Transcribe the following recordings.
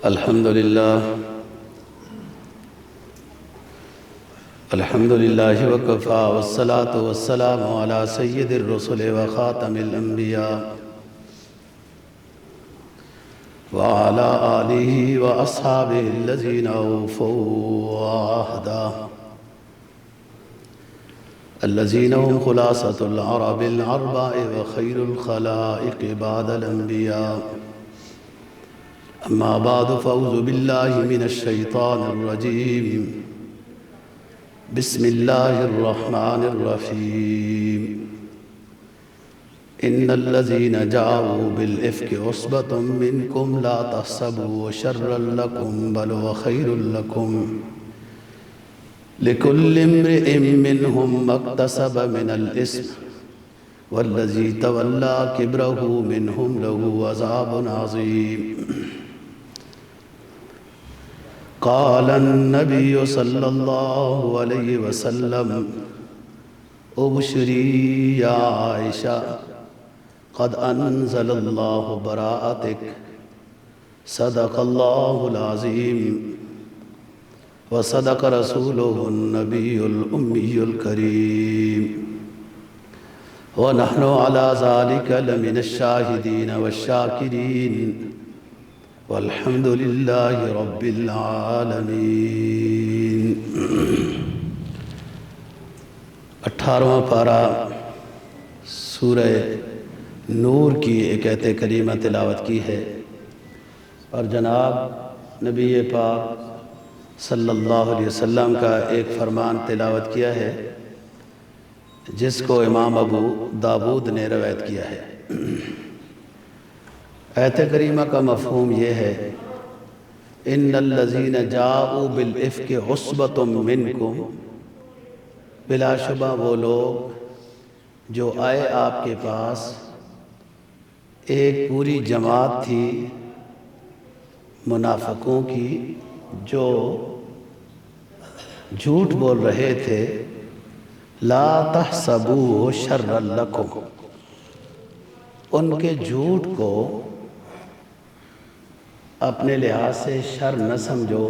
الحمد لله وكفى والصلاة والسلام على سيد الرسل وخاتم الأنبياء وعلى آله وأصحابه الذين أوفوا عهدا الذين هم خلاصة العرب الأربع وخير الخلائق بعد الأنبياء. أما بعد فأعوذ بالله من الشيطان الرجيم. بسم الله الرحمن الرحيم. إن الذين جاءوا بالإفك عصبة منكم لا تحسبوا شرا لكم بل هو خير لكم لكل امرئ منهم ما اكتسب من الإثم والذي تولى كبره منهم له عذاب عظيم. قال النبي صلى الله عليه وسلم: ابشري يا عائشة قد أنزل الله براءتك صدق الله العظيم وصدق رسوله النبي الأمي الكريم ونحن على ذلك لمن الشاهدين والشاكرين والحمد لله رب العالمین. 18واں پارہ سورہ نور کی ایک آیت کریمہ تلاوت کی ہے اور جناب نبی پاک صلی اللہ علیہ وسلم کا ایک فرمان تلاوت کیا ہے جس کو امام ابو داود نے روایت کیا ہے. آیت کریمہ کا مفہوم یہ ہے: ان الذین جاؤوا بالافک عصبۃ منکم، بلا شبہ وہ لوگ جو آئے آپ کے پاس، ایک پوری جماعت تھی منافقوں کی جو جھوٹ بول رہے تھے. لا تحسبوه شرا لکم، ان کے جھوٹ کو اپنے لحاظ سے شر نہ سمجھو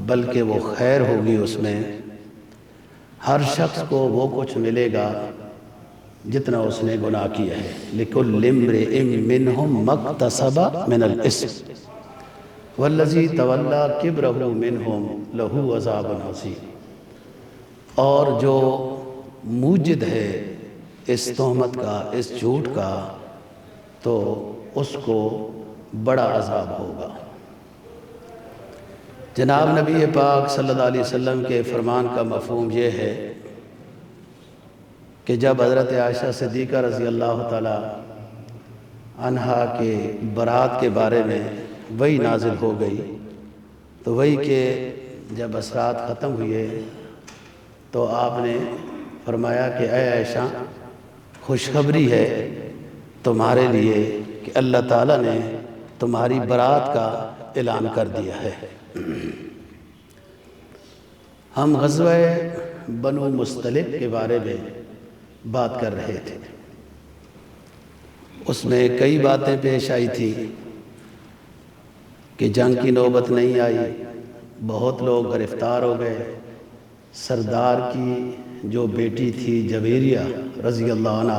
بلکہ وہ خیر ہوگی. اس میں ہر شخص کو وہ کچھ ملے گا جتنا اس نے گناہ کیا ہے. لِكُلِّ امْرِئٍ مِّنْهُمْ مَا اكْتَسَبَ مِنَ الْإِثْمِ وَالَّذِي تَوَلَّى كِبْرَهُ مِنْهُمْ لَهُ عَذَابٌ عَظِيمٌ. اور جو موجد ہے اس تہمت کا، اس جھوٹ کا، تو اس کو بڑا عذاب ہوگا. جناب نبی پاک صلی اللہ علیہ وسلم کے فرمان کا مفہوم یہ ہے کہ جب حضرت عائشہ صدیقہ رضی اللہ تعالی عنہا کے برات کے بارے میں وحی نازل ہو گئی تو وحی کے جب اثرات ختم ہوئے تو آپ نے فرمایا کہ اے عائشہ، خوشخبری ہے تمہارے لیے کہ اللہ تعالیٰ نے تمہاری برات کا اعلان کر دیا ہے. ہم غزوہ بنو مصطلق کے بارے میں بات کر رہے تھے. اس میں کئی باتیں پیش آئی تھی کہ جنگ کی نوبت نہیں آئی، بہت لوگ گرفتار ہو گئے. سردار کی جو بیٹی تھی جویریہ رضی اللہ عنہ،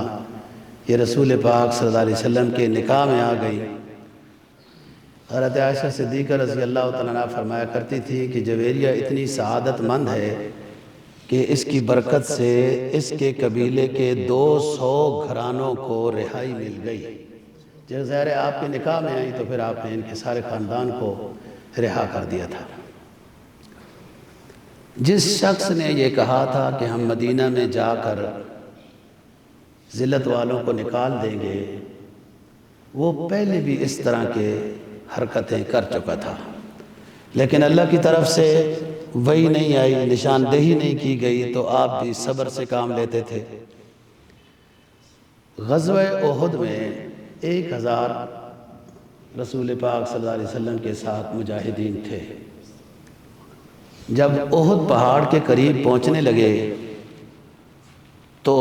یہ رسول پاک صلی اللہ علیہ وسلم کے نکاح میں آ گئی. حضرت عائشہ صدیقہ رضی اللہ تعالیٰ عنہ فرمایا کرتی تھی کہ جویریہ اتنی سعادت مند ہے کہ اس کی برکت سے اس کے قبیلے کے 200 گھرانوں کو رہائی مل گئی. جب ظاہر آپ کے نکاح میں آئی تو پھر آپ نے ان کے سارے خاندان کو رہا کر دیا تھا. جس شخص نے یہ کہا تھا کہ ہم مدینہ میں جا کر ذلت والوں کو نکال دیں گے، وہ پہلے بھی اس طرح کے حرکتیں کر چکا تھا، لیکن اللہ کی طرف سے وحی نہیں آئی، نشاندہی نہیں کی گئی تو آپ بھی صبر سے کام لیتے تھے. غزوہ احد میں 1000 رسول پاک صلی اللہ علیہ وسلم کے ساتھ مجاہدین تھے. جب احد پہاڑ کے قریب پہنچنے لگے تو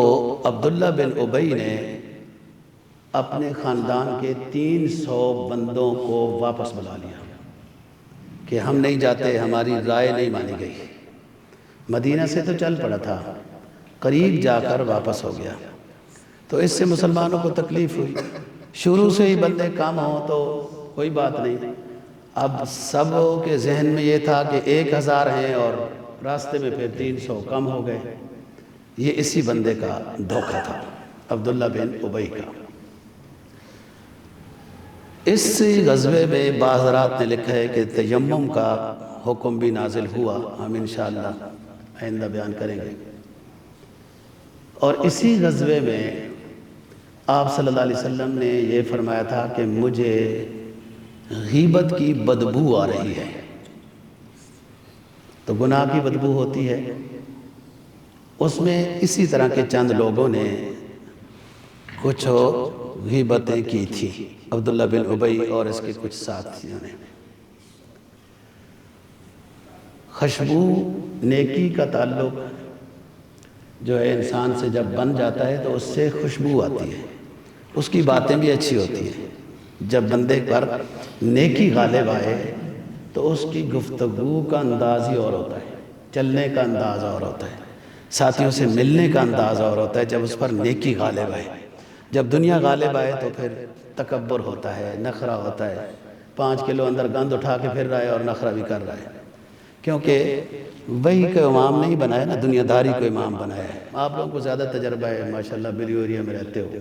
عبداللہ بن ابی نے اپنے خاندان کے 300 بندوں کو واپس بلا لیا. کہ ہم نہیں جاتے، ہماری رائے نہیں مانی گئی۔ مدینہ سے تو چل پڑا تھا، قریب جا کر واپس ہو گیا، تو اس سے مسلمانوں کو تکلیف ہوئی۔ شروع سے ہی بندے کم ہوں تو کوئی بات نہیں، اب سب کے ذہن میں یہ تھا کہ 1000 ہیں اور راستے میں پھر 300 کم ہو گئے۔ یہ اسی بندے کا دھوکہ تھا، عبداللہ بن ابی کا۔ اس غزوے میں بعض حضرات نے لکھا ہے کہ تیمم کا حکم بھی نازل ہوا، ہم انشاءاللہ آئندہ بیان کریں گے۔ اور اسی غزوے میں آپ صلی اللہ علیہ وسلم نے یہ فرمایا تھا کہ مجھے غیبت کی بدبو آ رہی ہے۔ تو گناہ کی بدبو ہوتی ہے، اس میں اسی طرح کے چند لوگوں نے کچھ غیبتیں کی تھی، عبداللہ بن ابی اور اس کے کچھ ساتھیوں نے۔ خوشبو نیکی کا تعلق جو ہے انسان سے جب بن جاتا ہے تو اس سے خوشبو آتی ہے، اس کی باتیں بھی اچھی ہوتی ہیں۔ جب بندے پر نیکی غالب آئے تو اس کی گفتگو کا انداز ہی اور ہوتا ہے، چلنے کا انداز اور ہوتا ہے، ساتھیوں سے ملنے کا انداز اور ہوتا ہے جب اس پر نیکی غالب آئے۔ جب دنیا غالب آئے تو پھر تکبر ہوتا ہے، نخرہ ہوتا ہے، 5 کلو اندر گند اٹھا کے پھر رہا ہے اور نخرہ بھی کر رہا ہے، کیونکہ وہی کو امام نہیں بنایا نا، دنیا داری کو امام بنایا ہے۔ آپ لوگوں کو زیادہ تجربہ ہے، ماشاءاللہ بلیو ایریا میں رہتے ہو،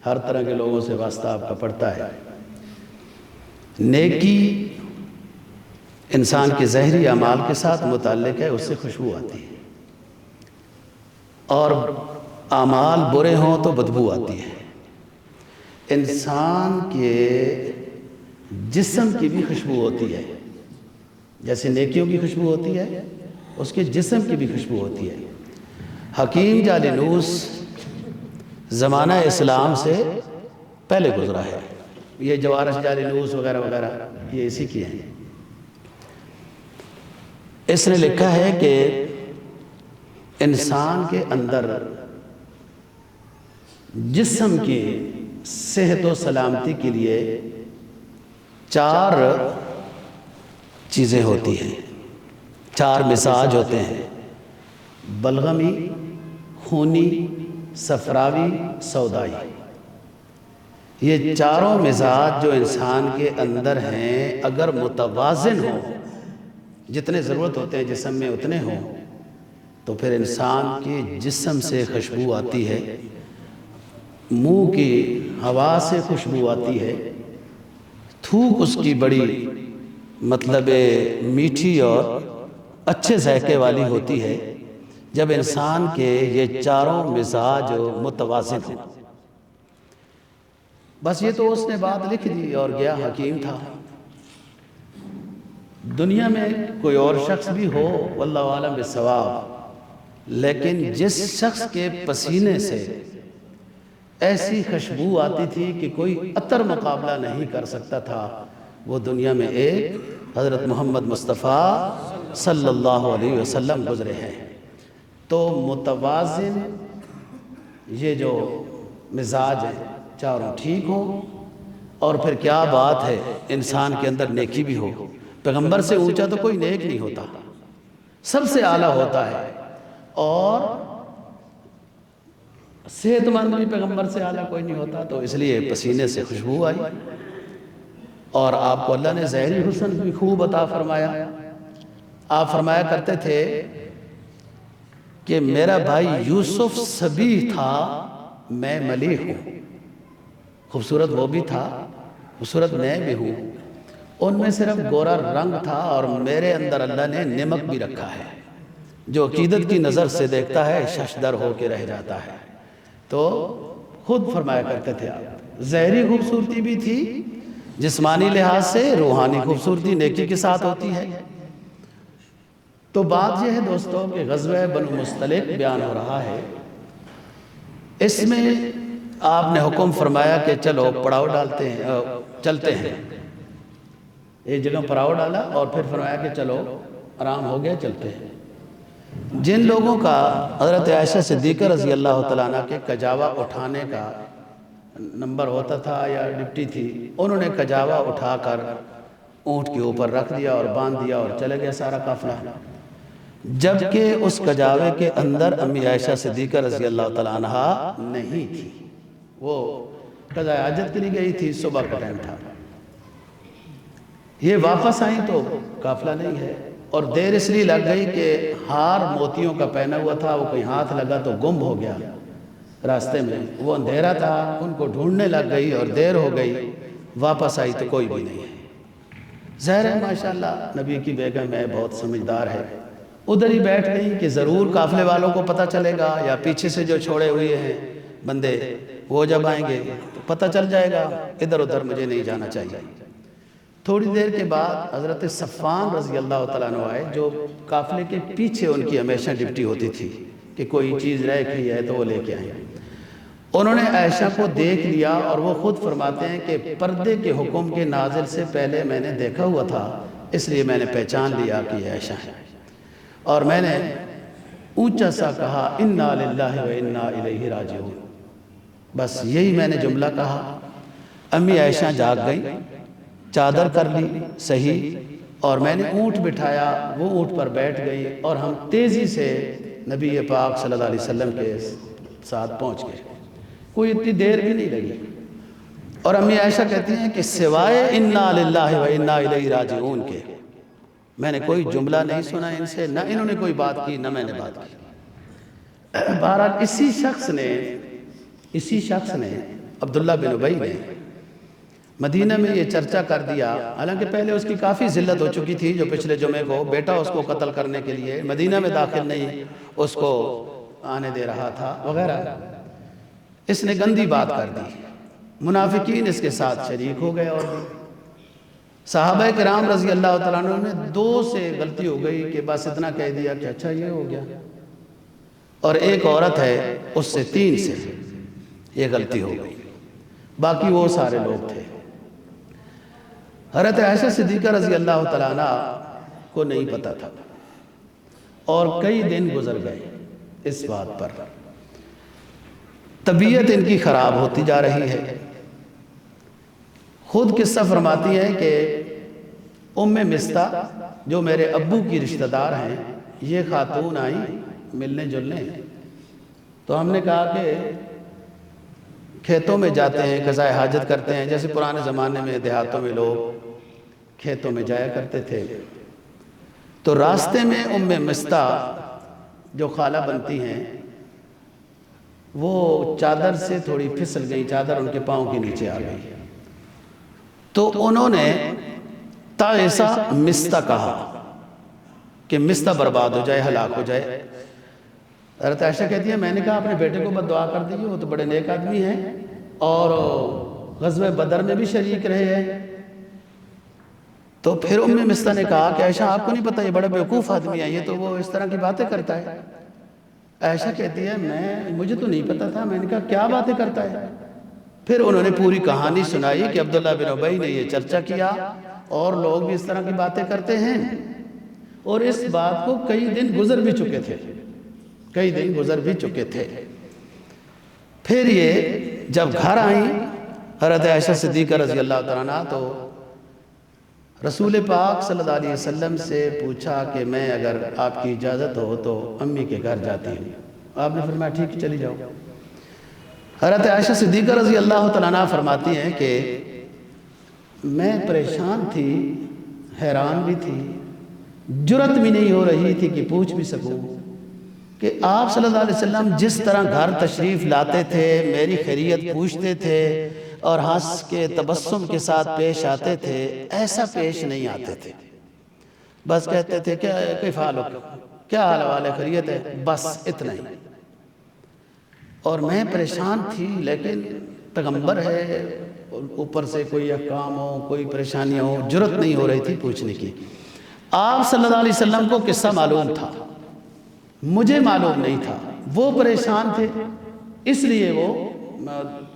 ہر طرح کے لوگوں سے واسطہ آپ کا پڑتا ہے۔ نیکی انسان کے ظاہری اعمال کے ساتھ متعلق ہے، اس سے خوشبو آتی ہے، اور اعمال برے ہوں تو بدبو آتی ہے۔ انسان کے جسم کی بھی خوشبو ہوتی ہے، جیسے نیکیوں کی خوشبو ہوتی ہے، اس کے جسم کی بھی خوشبو ہوتی ہے۔ حکیم جالینوس زمانہ اسلام سے پہلے گزرا ہے، یہ جوارش جالینوس وغیرہ وغیرہ یہ اسی کی ہیں۔ اس نے لکھا ہے کہ انسان کے اندر جسم کی صحت و سلامتی کے لیے 4 چیزیں ہوتی ہیں، 4 مزاج ہوتے ہیں: بلغمی، خونی، صفراوی، سودائی۔ یہ 4 مزاج جو انسان کے اندر ہیں اگر متوازن ہوں، جتنے ضرورت ہوتے ہیں جسم میں اتنے ہوں، تو پھر انسان کے جسم سے خوشبو آتی ہے، منہ کی ہوا سے خوشبو آتی ہے، تھوک اس کی بڑی مطلب میٹھی اور اچھے ذائقے والی ہوتی ہے، جب انسان کے یہ 4 مزاج متوازن ہوں۔ بس یہ تو اس نے بات لکھ دی اور گیا، حکیم تھا۔ دنیا میں کوئی اور شخص بھی ہو، واللہ عالم بالصواب، لیکن جس شخص کے پسینے سے ایسی خوشبو آتی تھی کہ کوئی عطر مقابلہ نہیں کر سکتا تھا، وہ دنیا میں ایک حضرت محمد مصطفیٰ صلی اللہ علیہ وسلم گزرے ہیں۔ تو متوازن یہ جو مزاج ہیں 4 ٹھیک ہوں، اور پھر کیا بات ہے انسان کے اندر نیکی بھی ہو۔ پیغمبر سے اونچا تو کوئی نیک نہیں ہوتا، سب سے اعلیٰ ہوتا ہے، اور صحت مند بھی پیغمبر سے اعلیٰ کوئی نہیں ہوتا، تو اس لیے پسینے سے خوشبو آئی۔ اور آپ کو اللہ نے ظاہری حسن بھی خوب عطا فرمایا۔ آپ فرمایا کرتے تھے کہ میرا بھائی یوسف صبی تھا، میں ملیح ہوں، خوبصورت وہ بھی تھا، خوبصورت میں بھی ہوں، ان میں صرف گورا رنگ تھا، اور میرے اندر اللہ نے نمک بھی رکھا ہے، جو عقیدت کی نظر سے دیکھتا ہے ششدر ہو کے رہ جاتا ہے۔ تو خود فرمایا کرتے تھے آپ، ظاہری خوبصورتی بھی تھی، جسمانی لحاظ سے روحانی خوبصورتی نیکی کے ساتھ ہوتی ہے۔ تو بات یہ ہے دوستوں کہ غزوہ بنو مصطلق بیان ہو رہا ہے، اس میں آپ نے حکم فرمایا کہ چلو پڑاؤ ڈالتے ہیں، چلتے ہیں۔ ایک جگہ پڑاؤ ڈالا اور پھر فرمایا کہ چلو آرام ہو گیا، چلتے ہیں۔ جن لوگوں کا حضرت عائشہ صدیقہ رضی اللہ تعالیٰ عنہ کے کجاوا اٹھانے کا نمبر ہوتا تھا یا ڈپٹی تھی، انہوں نے کجاوا اٹھا کر اونٹ کے اوپر رکھ دیا اور باندھ دیا اور چلے گیا سارا قافلہ، جبکہ اس کجاوے کے اندر امی عائشہ صدیقہ رضی اللہ تعالیٰ عنہ نہیں تھی۔ وہ قضاء حاجت کے لیے گئی تھی، صبح کا ٹائم تھا، یہ واپس آئیں تو قافلہ نہیں ہے، اور دیر اس لیے لگ گئی کہ ہار موتیوں کا پہنا ہوا تھا، وہ کہیں ہاتھ لگا تو گم ہو گیا راستے میں، وہ اندھیرا تھا، ان کو ڈھونڈنے لگ گئی اور دیر ہو گئی، واپس آئی تو کوئی بھی نہیں ہے۔ ظاہر ہے ماشاءاللہ نبی کی بیگم ہے، بہت سمجھدار ہے، ادھر ہی بیٹھ گئی کہ ضرور قافلے والوں کو پتہ چلے گا، یا پیچھے سے جو چھوڑے ہوئے ہیں بندے وہ جب آئیں گے تو پتہ چل جائے گا، ادھر ادھر مجھے نہیں جانا چاہیے۔ تھوڑی دیر کے بعد حضرت صفان رضی اللہ تعالیٰ عنہ آئے، جو قافلے کے پیچھے ان کی ہمیشہ ڈپٹی ہوتی تھی کہ کوئی چیز رہ گئی ہے تو وہ لے کے آئیں۔ انہوں نے عائشہ کو دیکھ لیا، اور وہ خود فرماتے ہیں کہ پردے کے حکم کے نازل سے پہلے میں نے دیکھا ہوا تھا، اس لیے میں نے پہچان لیا کہ یہ عائشہ ہے، اور میں نے اونچا سا کہا انا للہ و انا الیہ راجعون، بس یہی میں نے جملہ کہا۔ امی عائشہ جاگ گئی، چادر کر لی صحیح، اور میں نے اونٹ بٹھایا، وہ اونٹ پر بیٹھ گئی، اور ہم تیزی سے نبی پاک صلی اللہ علیہ وسلم کے ساتھ پہنچ گئے، کوئی اتنی دیر بھی نہیں لگی۔ اور امی عائشہ کہتی ہیں کہ سوائے انا للہ و انا الیہ راجعون کے میں نے کوئی جملہ نہیں سنا ان سے، نہ انہوں نے کوئی بات کی نہ میں نے بات کی۔ بہرحال اسی شخص نے عبداللہ بن ابی نے مدینہ میں یہ چرچا کر دیا، حالانکہ پہلے اس کی کافی ذلت ہو چکی تھی، جو پچھلے جمعے کو بیٹا اس کو قتل کرنے کے لیے مدینہ میں داخل نہیں اس کو آنے دے رہا تھا وغیرہ، اس نے گندی بات کر دی، منافقین اس کے ساتھ شریک ہو گئے، اور صحابہ کرام رضی اللہ تعالیٰ عنہ میں 2 سے غلطی ہو گئی کہ بس اتنا کہہ دیا کہ اچھا یہ ہو گیا، اور ایک عورت ہے اس سے 3 سے یہ غلطی ہو گئی، باقی وہ سارے لوگ تھے۔ حضرت عائشہ صدیقہ رضی اللہ تعالیٰ عنہ کو نہیں پتا تھا، اور کئی دن گزر گئے اس بات پر، طبیعت ان کی خراب ہوتی جا رہی ہے۔ خود قصہ فرماتی ہے کہ ام مستہ جو میرے ابو کی رشتہ دار ہیں، یہ خاتون آئیں ملنے جلنے، تو ہم نے کہا کہ کھیتوں میں جاتے ہیں، قضاء حاجت کرتے ہیں، جیسے پرانے زمانے میں دیہاتوں میں لوگ کھیتوں میں جایا کرتے تھے، تو راستے میں ام مستہ جو خالہ بنتی ہیں وہ چادر سے تھوڑی پھسل گئی، چادر ان کے پاؤں کے نیچے آ گئی، تو انہوں نے تعیسہ مستہ کہا کہ مستہ برباد ہو جائے، ہلاک ہو جائے۔ حضرت عائشہ کہتی ہے میں نے کہا اپنے بیٹے کو بد دعا کر دیجیے، وہ تو بڑے نیک آدمی ہیں اور غزوہ بدر میں بھی شریک رہے ہیں۔ تو پھر ام مستہ نے کہا کہ عائشہ آپ کو نہیں پتہ یہ بڑا بیوقوف آدمی ہے، یہ تو وہ اس طرح کی باتیں کرتا ہے۔ عائشہ کہتی ہے مجھے تو نہیں پتا تھا، میں نے کہا کیا باتیں کرتا ہے؟ پھر انہوں نے پوری کہانی سنائی کہ عبداللہ بن ابی نے یہ چرچا کیا اور لوگ بھی اس طرح کی باتیں کرتے ہیں، اور اس بات کو کئی دن گزر بھی چکے تھے۔ پھر یہ جب گھر آئیں حضرت عائشہ صدیقہ رضی اللہ تعالیٰ عنہ، تو رسول پاک صلی اللہ علیہ وسلم سے پوچھا کہ میں اگر آپ کی اجازت ہو تو امی کے گھر جاتی ہوں۔ آپ نے فرمایا ٹھیک چلی جاؤ۔ حضرت عائشہ صدیقہ رضی اللہ تعالیٰ عنہ فرماتی ہیں کہ میں پریشان تھی، حیران بھی تھی، جرت بھی نہیں ہو رہی تھی کہ پوچھ بھی سکوں کہ آپ صلی اللہ علیہ وسلم جس طرح گھر تشریف لاتے تھے، میری خیریت پوچھتے تھے اور ہنس کے تبسم کے ساتھ پیش آتے تھے، ایسا پیش نہیں آتے تھے، بس کہتے تھے کہ کیف حالک، کیا حال والے خیریت ہے، بس اتنا ہی۔ اور میں پریشان تھی، لیکن پیغمبر ہے، اوپر سے کوئی احکام ہو، کوئی پریشانی ہو، جرت نہیں ہو رہی تھی پوچھنے کی۔ آپ صلی اللہ علیہ وسلم کو قصہ معلوم تھا، مجھے معلوم نہیں تھا، وہ پریشان تھے، اس لیے وہ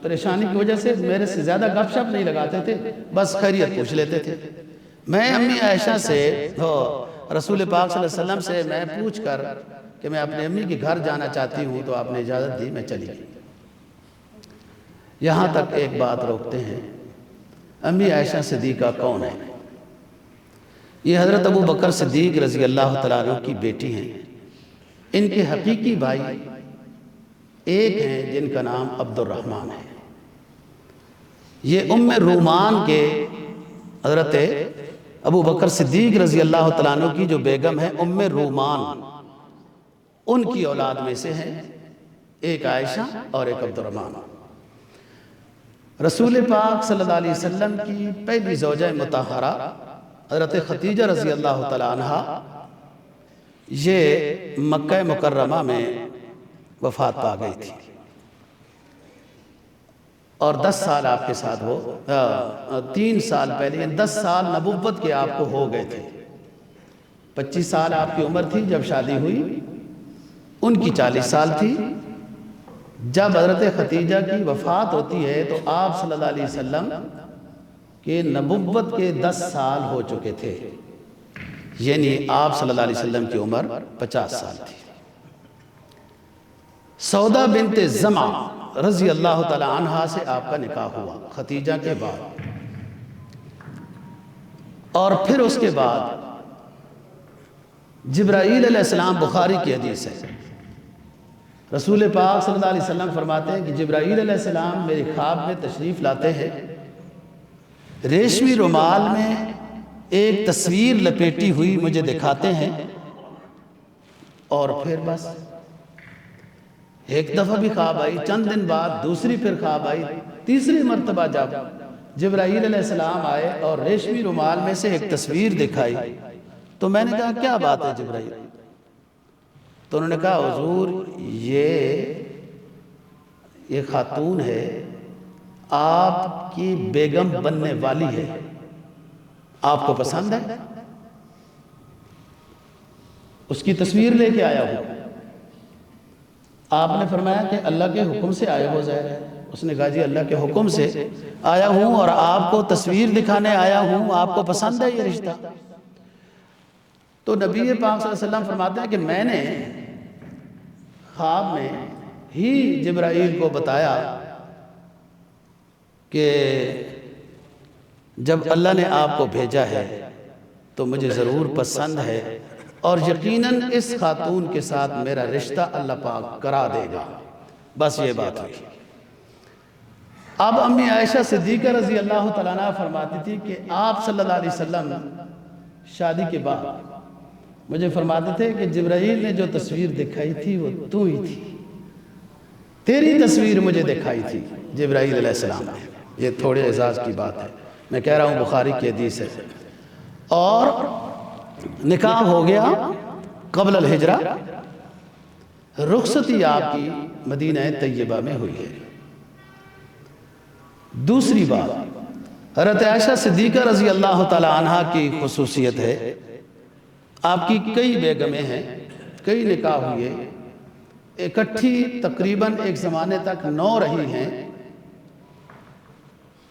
پریشانی کی وجہ سے میرے سے زیادہ گپ شپ نہیں لگاتے تھے، بس خیریت پوچھ لیتے تھے۔ میں امی عائشہ سے رسول پاک صلی اللہ علیہ وسلم سے میں پوچھ کر کہ میں اپنے امی کے گھر جانا چاہتی ہوں، تو آپ نے اجازت دی، میں چلی گئی۔ یہاں تک ایک بات روکتے ہیں، امی عائشہ صدیقہ کون ہے؟ یہ حضرت ابو بکر صدیق رضی اللہ تعالیٰ عنہ کی بیٹی ہیں۔ ان کے حقیقی بھائی ایک ہیں جن کا نام عبد الرحمن ہے۔ یہ ام رومان کے حضرت ابو بکر صدیق رضی اللہ تعالیٰ عنہ کی جو بیگم ہے ام رومان، ان کی اولاد میں سے ہیں، ایک عائشہ اور ایک عبد الرحمن۔ رسول پاک صلی اللہ علیہ وسلم کی پہلی زوجہ مطہرہ حضرت خدیجہ رضی اللہ تعالیٰ عنہ یہ مکہ مکرمہ میں وفات پا گئی تھی، اور 10 سال آپ کے ساتھ وہ 3 سال پہلے 10 سال نبوت کے آپ کو ہو گئے تھے۔ 25 سال آپ کی عمر تھی جب شادی ہوئی، ان کی 40 سال تھی۔ جب حضرت خدیجہ کی وفات ہوتی ہے تو آپ صلی اللہ علیہ وسلم کے نبوت کے 10 سال ہو چکے تھے، یعنی آپ صلی اللہ علیہ وسلم کی عمر 50 سال تھی۔ سودا بنت زمع رضی اللہ تعالی عنہا سے آپ کا نکاح ہوا خدیجہ کے بعد، اور پھر اس کے بعد جبرائیل علیہ السلام، بخاری کی حدیث ہے، رسول پاک صلی اللہ علیہ وسلم فرماتے ہیں کہ جبرائیل علیہ السلام میرے خواب میں تشریف لاتے ہیں، ریشمی رومال میں ایک تصویر لپیٹی ہوئی مجھے دکھاتے ہیں، اور پھر بس ایک دفعہ بھی خواب آئی، چند دن بعد دوسری پھر خواب آئی، تیسری مرتبہ جب جبرائیل علیہ السلام آئے اور ریشمی رومال میں سے ایک تصویر دکھائی تو میں نے کہا کیا بات ہے جبرائیل؟ تو انہوں نے کہا حضور یہ خاتون ہے، آپ کی بیگم بننے والی ہے، آپ کو پسند ہے؟ اس کی تصویر لے کے آیا ہوں۔ آپ نے فرمایا کہ اللہ کے حکم سے آئے ہو ظاہر ہے۔ اس نے کہا جی اللہ کے حکم سے آیا ہوں اور آپ کو تصویر دکھانے آیا ہوں، آپ کو پسند ہے یہ رشتہ؟ تو نبی پاک صلی اللہ علیہ وسلم فرماتے ہیں کہ میں نے خواب میں ہی جبرائیل کو بتایا کہ جب اللہ نے آپ کو بھیجا ہے تو مجھے ضرور پسند ہے، اور یقیناً اس خاتون کے ساتھ میرا رشتہ اللہ پاک کرا دے گا، بس یہ بات ہوئی۔ اب امی عائشہ صدیقہ رضی اللہ تعالیٰ عنہ فرماتی تھی کہ آپ صلی اللہ علیہ وسلم شادی کے بعد مجھے فرماتے تھے کہ جبرائیل نے جو تصویر دکھائی تھی وہ تو ہی تھی، تیری تصویر مجھے دکھائی تھی جبرائیل علیہ السلام نے۔ یہ تھوڑے اعزاز کی بات ہے، میں کہہ رہا ہوں بخاری کی حدیث ہے۔ اور نکاح ہو گیا قبل الہجرہ، رخصتی آپ کی مدینہ طیبہ میں ہوئی ہے۔ دوسری بات، حضرت عائشہ صدیقہ رضی اللہ تعالی عنہ کی خصوصیت ہے، آپ کی کئی بیگمیں ہیں، کئی نکاح ہوئے، اکٹھی تقریباً ایک زمانے تک 9 رہی ہیں۔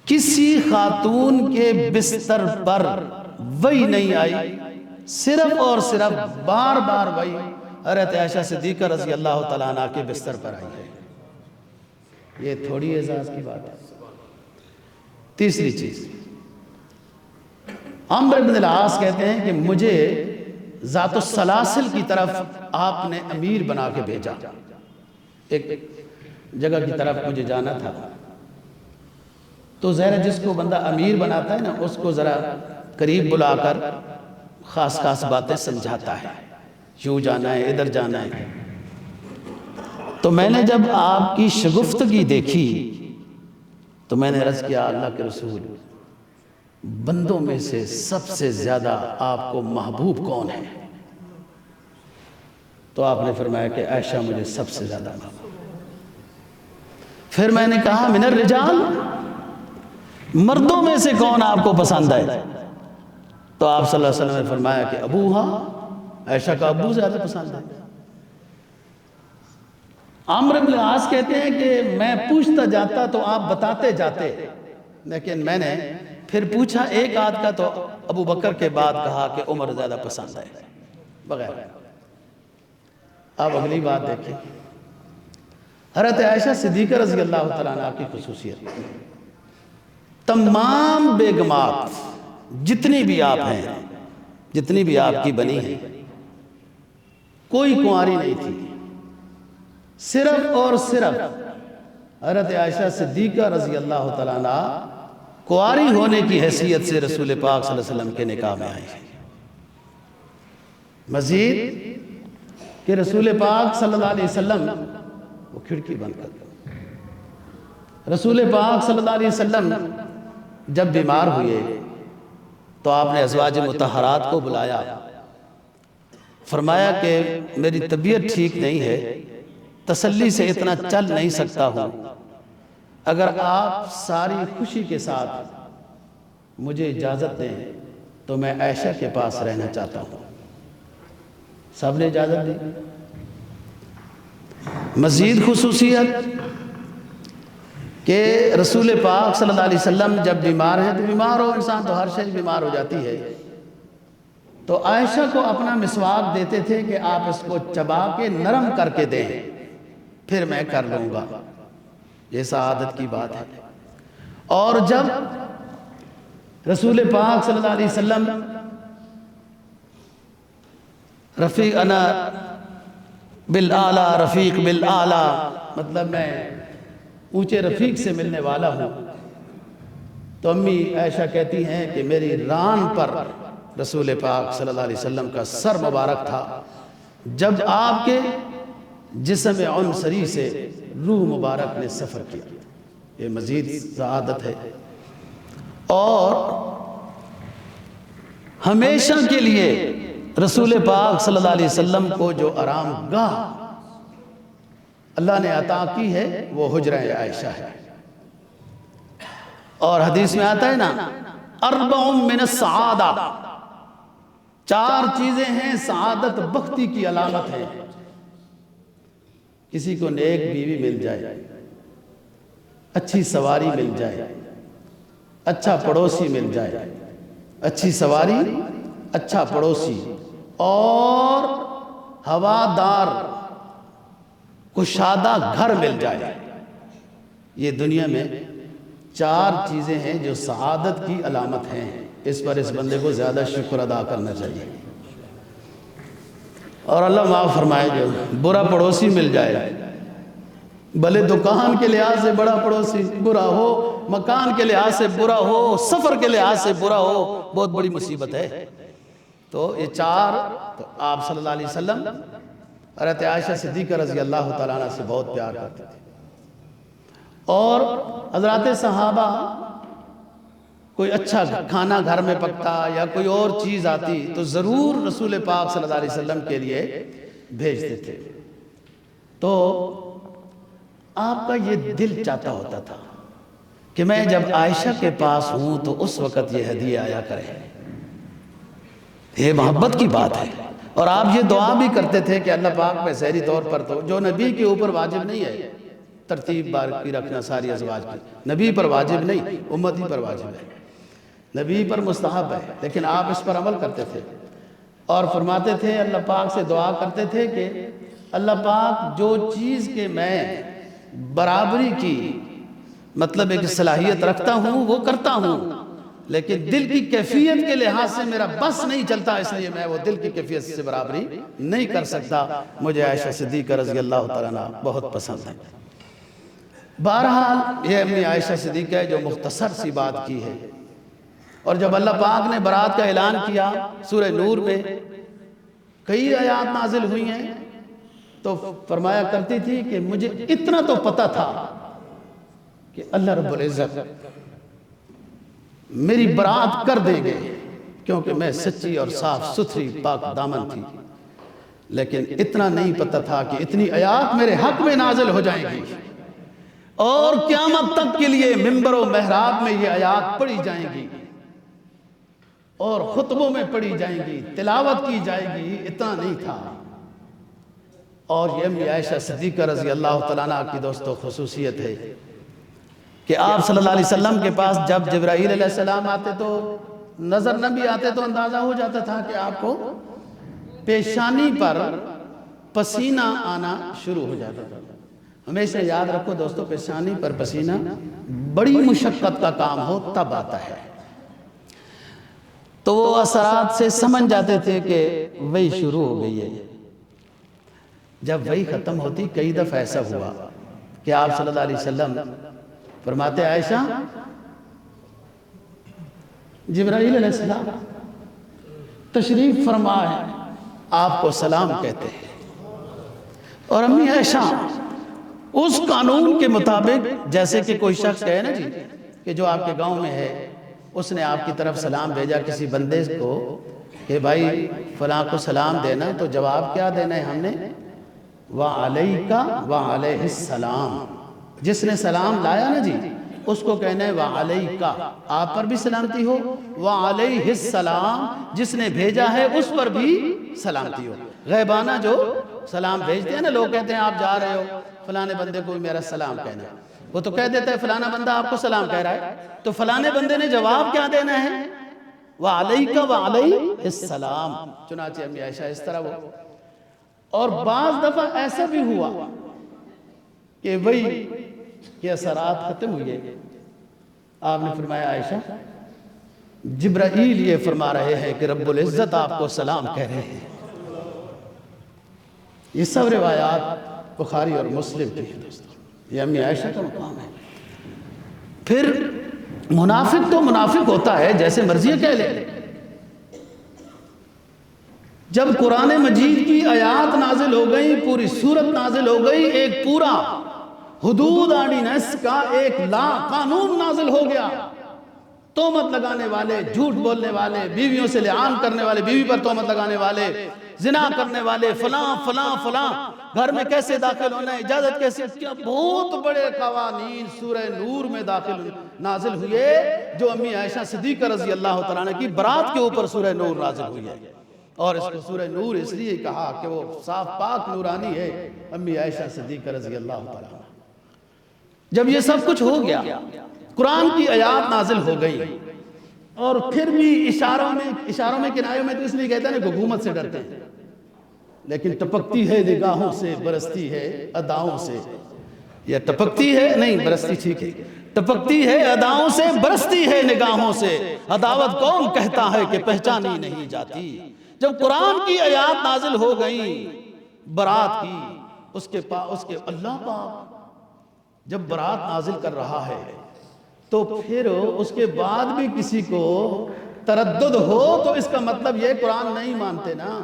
کسی خاتون کے بستر پر وحی نہیں آئی، صرف اور صرف بار بار وحی حضرت عائشہ صدیقہ رضی اللہ تعالیٰ عنہ کے بستر پر آئی ہے۔ یہ تھوڑی اعزاز کی بات ہے۔ تیسری چیز، عمرو بن العاص کہتے ہیں کہ مجھے ذات السلاسل کی طرف آپ نے امیر بنا کے بھیجا، ایک جگہ کی طرف مجھے جانا تھا، تو ظاہر جس کو بندہ امیر بناتا ہے نا اس کو ذرا قریب بلا کر خاص خاص باتیں سمجھاتا ہے، یوں جانا ہے ادھر جانا ہے۔ تو میں نے جب آپ کی شگفتگی دیکھی تو میں نے عرض کیا اللہ کے رسول، بندوں میں سے سب سے زیادہ آپ کو محبوب کون ہے؟ تو آپ نے فرمایا کہ عائشہ مجھے سب سے زیادہ محبوب۔ پھر میں نے کہا من الرجال، مردوں میں سے کون آپ کو پسند ہے؟ تو آپ صلی اللہ علیہ وسلم نے فرمایا کہ ابو، ہاں عائشہ کا ابو زیادہ پسند ہے۔ عمرو بن العاص کہتے ہیں کہ میں پوچھتا جاتا تو آپ بتاتے جاتے، لیکن میں نے پھر پوچھا ایک آدھ کا تو ابو بکر کے بعد کہا کہ عمر زیادہ پسند ہے وغیرہ۔ اب اگلی بات دیکھیں، حضرت عائشہ صدیقہ رضی اللہ تعالیٰ عنہ کی خصوصیت، تمام بیگمات جتنی بھی آپ ہیں جتنی بھی آپ کی بنی ہیں کوئی کنواری نہیں تھی، صرف اور صرف حضرت عائشہ صدیقہ رضی اللہ تعالیٰ عنہ کنواری ہونے کی حیثیت سے رسول پاک صلی اللہ علیہ وسلم کے نکاح میں آئی ہیں۔ مزید کہ رسول پاک صلی اللہ علیہ وسلم، وہ کھڑکی بند کر دو، رسول پاک صلی اللہ علیہ وسلم جب بیمار ہوئے تو آپ نے ازواج مطہرات کو بلایا، فرمایا کہ میری طبیعت ٹھیک نہیں ہے، تسلی سے اتنا چل نہیں سکتا ہوں، اگر آپ ساری خوشی کے ساتھ مجھے اجازت دیں تو میں عائشہ کے پاس رہنا چاہتا ہوں۔ سب نے اجازت دی۔ مزید خصوصیت کہ رسول پاک صلی اللہ علیہ وسلم جب بیمار ہیں، تو بیمار ہو انسان تو ہر شخص بیمار ہو جاتی ہے، تو عائشہ کو اپنا مسواک دیتے تھے کہ آپ اس کو چبا کے نرم کر کے دیں، پھر میں کر لوں گا۔ یہ سعادت کی بات ہے۔ اور جب رسول پاک صلی اللہ علیہ وسلم رفیق انا بالآلہ رفیق بالآلہ، مطلب میں اونچے رفیق سے ملنے والا ہوں، تو امی عائشہ کہتی ہیں کہ میری ران پر رسول پاک صلی اللہ علیہ وسلم کا سر مبارک تھا جب آپ کے جسم عنصری سے روح مبارک نے سفر کیا۔ یہ مزید سعادت ہے۔ اور ہمیشہ کے لیے رسول پاک صلی اللہ علیہ وسلم کو جو آرام گاہ اللہ نے عطا کی ہے وہ حجرہ عائشہ ہے۔ اور حدیث میں آتا ہے نا، اربع من السعادہ، 4 چیزیں ہیں سعادت بختی کی علامت ہے۔ کسی کو نیک بیوی مل جائے، اچھی سواری مل جائے، اچھا پڑوسی مل جائے، اچھی سواری، اچھا پڑوسی، اور ہوادار کشادہ گھر مل جائے۔ یہ دنیا میں 4 چیزیں ہیں جو سعادت کی علامت ہیں۔ اس پر اس بندے کو زیادہ شکر ادا کرنا چاہیے۔ اور اللہ معاف فرمائے، جو برا پڑوسی مل جائے، بھلے دکان کے لحاظ سے بڑا پڑوسی برا ہو، مکان کے لحاظ سے برا ہو، سفر کے لحاظ سے برا ہو، بہت بڑی مصیبت ہے۔ تو یہ 4 تو آپ صلی اللہ علیہ وسلم حضرت عائشہ صدیقہ رضی اللہ تعالیٰ عنہ سے بہت پیار کرتے تھے۔ اور حضرات صحابہ کوئی اچھا کھانا گھر میں پکتا یا کوئی اور چیز آتی تو ضرور رسول پاک صلی اللہ علیہ وسلم کے لیے بھیجتے تھے۔ تو آپ کا یہ دل چاہتا ہوتا تھا کہ میں جب عائشہ کے پاس ہوں تو اس وقت یہ ہدیہ آیا کرے۔ یہ محبت کی بات ہے۔ اور آپ یہ دعا بھی کرتے تھے کہ اللہ پاک میں ظاہری طور پر تو جو نبی کے اوپر واجب نہیں ہے، ترتیب باقی رکھنا ساری ازواج کی، نبی پر واجب نہیں، امتی پر واجب ہے، نبی پر مستحب ہے، لیکن آپ اس پر عمل کرتے تھے اور فرماتے تھے، اللہ پاک سے دعا کرتے تھے کہ اللہ پاک جو چیز کے میں برابری کی مطلب ایک صلاحیت رکھتا ہوں وہ کرتا ہوں، لیکن دل کی کیفیت کے لحاظ سے میرا بس نہیں چلتا، اس لیے میں وہ دل کی کیفیت سے برابری نہیں کر سکتا۔ مجھے عائشہ صدیقہ رضی اللہ تعالیٰ عنہ بہت پسند ہے۔ بہرحال یہ امی عائشہ صدیقہ ہے جو مختصر سی بات کی ہے۔ اور جب اللہ پاک نے برات کا اعلان کیا سورہ نور میں کئی آیات نازل ہوئی ہیں، تو فرمایا کرتی تھی کہ مجھے اتنا تو پتہ تھا کہ اللہ رب العزت میری برات کر دیں گے، کیونکہ میں سچی اور صاف ستھری پاک دامن تھی، لیکن اتنا نہیں پتہ تھا کہ اتنی آیات میرے حق میں نازل ہو جائیں گی اور قیامت تک کے لیے منبر و محراب میں یہ آیات پڑھی جائیں گی اور خطبوں میں پڑھی جائیں گی، تلاوت کی جائے گی، اتنا نہیں تھا۔ اور یہ امی عائشہ صدیقہ رضی اللہ تعالیٰ عنہ کی دوستو خصوصیت ہے کہ آپ صلی اللہ علیہ وسلم کے پاس جب جبرائیل علیہ السلام آتے تو نظر نہ بھی آتے تو اندازہ ہو جاتا تھا کہ آپ کو پیشانی پر پسینہ آنا شروع ہو جاتا تھا۔ ہمیشہ یاد رکھو دوستو، پیشانی پر پسینہ بڑی مشقت کا کام ہو تب آتا ہے۔ تو وہ اثرات سے سمجھ جاتے تھے کہ وہی شروع ہو گئی ہے۔ جب وہی ختم ہوتی کئی دفعہ ایسا ہوا کہ آپ صلی اللہ علیہ وسلم فرماتے عائشہ جبرائیل علیہ السلام تشریف فرما ہے، آپ کو سلام کہتے ہیں۔ اور امی عائشہ اس قانون کے مطابق جیسے کہ کوئی شخص کہے نا جی کہ جو آپ کے گاؤں میں ہے اس نے آپ کی طرف سلام بھیجا کسی بندے کو کہ بھائی فلاں کو سلام دینا، تو جواب کیا دینا ہے ہم نے؟ وَعَلَيْكَ وَعَلَيْهِ السلام۔ جس نے سلام لایا نا جی اس کو کہنا ہے وَعَلَيْكَ، آپ پر بھی سلامتی ہو، وَعَلَيْهِ السلام، جس نے بھیجا ہے اس پر بھی سلامتی ہو۔ غیبانہ جو سلام بھیجتے ہیں نا، لوگ کہتے ہیں آپ جا رہے ہو فلانے بندے کو میرا سلام کہنا، وہ تو کہہ دیتا ہے فلانا بندہ آپ کو سلام کہہ رہا ہے، تو فلانے بندے نے جواب کیا دینا ہے؟ وَعَلَيْكَ وَعَلَيْهِ السلام۔ چنانچہ امی عائشہ اس طرح وہ، اور بعض دفعہ ایسا بھی ہوا کہ وہی کہ اثرات ختم ہوئے، آپ نے فرمایا عائشہ جبرائیل یہ فرما رہے ہیں کہ رب العزت آپ کو سلام کہہ رہے ہیں۔ یہ سب روایات بخاری اور مسلم کی ہیں دوستوں، یہ امی عائشہ کا مقام ہے۔ پھر منافق تو منافق ہوتا ہے جیسے مرضی کہہ لے، جب قرآن مجید کی آیات نازل ہو گئی، پوری سورت نازل ہو گئی، ایک پورا حدود آرڈیننس کا ایک لا قانون نازل ہو گیا، تہمت لگانے والے، جھوٹ بولنے والے، بیویوں سے لعان کرنے والے، بیوی پر تہمت لگانے والے، زنا کرنے والے، فلاں فلاں فلاں، گھر میں کیسے داخل ہونا ہے، اجازت کیسے، کیا بہت بڑے قوانین سورہ نور میں داخل نازل ہوئے، جو امی عائشہ صدیقہ رضی اللہ تعالیٰ عنہ کی برات کے اوپر سورہ نور نازل ہوئی ہے۔ اور اس کو سورہ نور اس لیے کہا کہ وہ صاف پاک نورانی ہے، امی عائشہ صدیقہ رضی اللہ تعالیٰ عنہ۔ جب یہ سب کچھ ہو گیا، قرآن کی آیات نازل ہو گئی، اور پھر بھی اشاروں میں کنایوں میں تو اس لیے کہتے ہیں کہ حکومت سے ڈرتے ہیں، لیکن ٹپکتی ہے نگاہوں سے برستی ہے اداؤں سے، یہ ٹپکتی ہے نہیں برستی ٹھیک ہے، ٹپکتی ہے اداؤں سے برستی ہے نگاہوں سے، عداوت کون کہتا ہے کہ پہچانی نہیں جاتی۔ جب قرآن کی آیات نازل ہو گئیں برات کی، اس کے اللہ پاک جب برات نازل کر رہا ہے تو پھر اس کے بعد بھی کسی کو تردد ہو تو اس کا مطلب یہ قرآن نہیں مانتے نا،